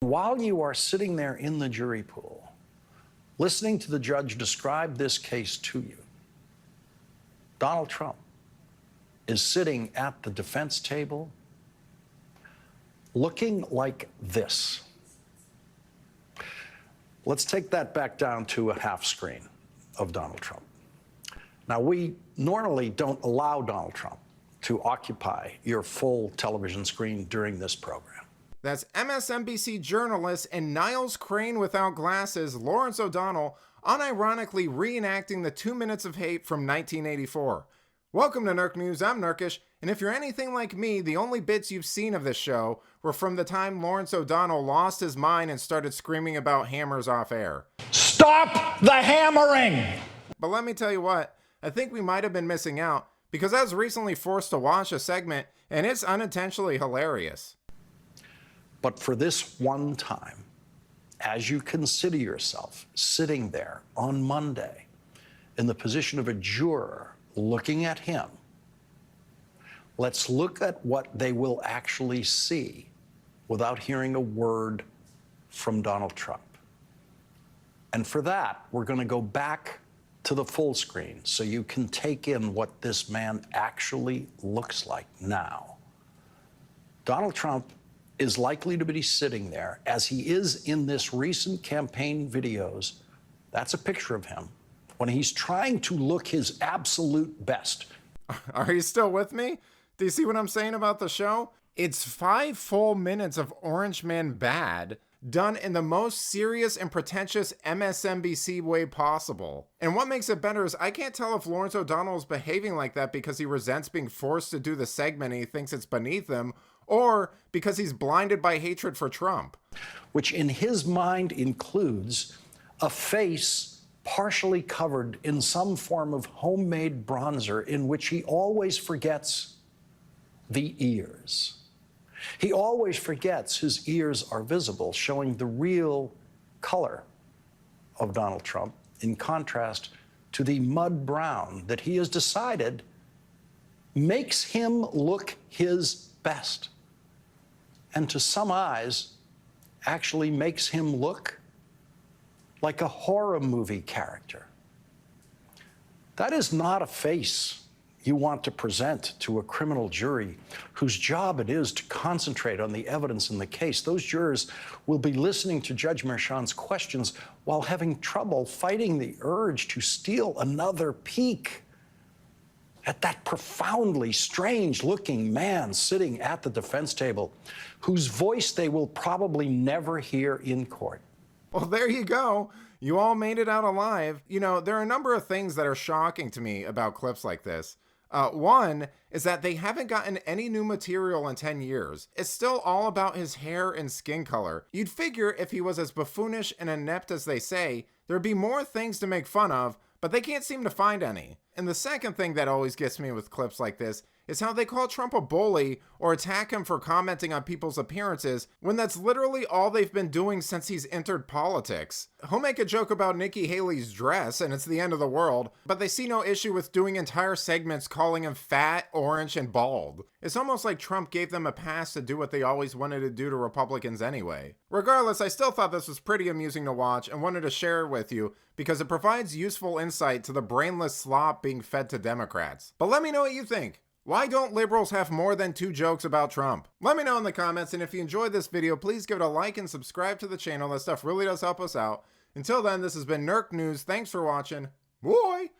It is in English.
While you are sitting there in the jury pool, listening to the judge describe this case to you, Donald Trump is sitting at the defense table looking like this. Let's take that back down to a half screen of Donald Trump. Now, we normally don't allow Donald Trump to occupy your full television screen during this program. That's MSNBC journalist and Niles Crane without glasses, Lawrence O'Donnell, unironically reenacting the 2 minutes of hate from 1984. Welcome to Nerk News, I'm Nerkish, and if you're anything like me, the only bits you've seen of this show were from the time Lawrence O'Donnell lost his mind and started screaming about hammers off air. Stop the hammering! But let me tell you what, I think we might have been missing out, because I was recently forced to watch a segment, and it's unintentionally hilarious. But for this one time, as you consider yourself sitting there on Monday in the position of a juror looking at him, let's look at what they will actually see without hearing a word from Donald Trump. And for that, we're going to go back to the full screen so you can take in what this man actually looks like now. Donald Trump is likely to be sitting there as he is in this recent campaign videos. That's a picture of him when he's trying to look his absolute best. Are you still with me? Do you see what I'm saying about the show? It's 5 full minutes of Orange Man bad, done in the most serious and pretentious MSNBC way possible. And what makes it better is I can't tell if Lawrence O'Donnell is behaving like that because he resents being forced to do the segment and he thinks it's beneath him, or because he's blinded by hatred for Trump. Which in his mind includes a face partially covered in some form of homemade bronzer in which he always forgets the ears. He always forgets his ears are visible, showing the real color of Donald Trump in contrast to the mud brown that he has decided makes him look his best. And to some eyes, actually makes him look like a horror movie character. That is not a face you want to present to a criminal jury whose job it is to concentrate on the evidence in the case. Those jurors will be listening to Judge Merchan's questions while having trouble fighting the urge to steal another peek at that profoundly strange-looking man sitting at the defense table, whose voice they will probably never hear in court. Well, there you go. You all made it out alive. You know, there are a number of things that are shocking to me about clips like this. One is that they haven't gotten any new material in 10 years. It's still all about his hair and skin color. You'd figure if he was as buffoonish and inept as they say, there'd be more things to make fun of, but they can't seem to find any. And the second thing that always gets me with clips like this is how they call Trump a bully or attack him for commenting on people's appearances when that's literally all they've been doing since he's entered politics. He'll make a joke about Nikki Haley's dress and it's the end of the world, but they see no issue with doing entire segments calling him fat, orange, and bald. It's almost like Trump gave them a pass to do what they always wanted to do to Republicans anyway. Regardless, I still thought this was pretty amusing to watch and wanted to share it with you because it provides useful insight to the brainless slop being fed to Democrats. But let me know what you think. Why don't liberals have more than 2 jokes about Trump? Let me know in the comments, and if you enjoyed this video, please give it a like and subscribe to the channel. That stuff really does help us out. Until then, this has been Nerk News. Thanks for watching. Boy!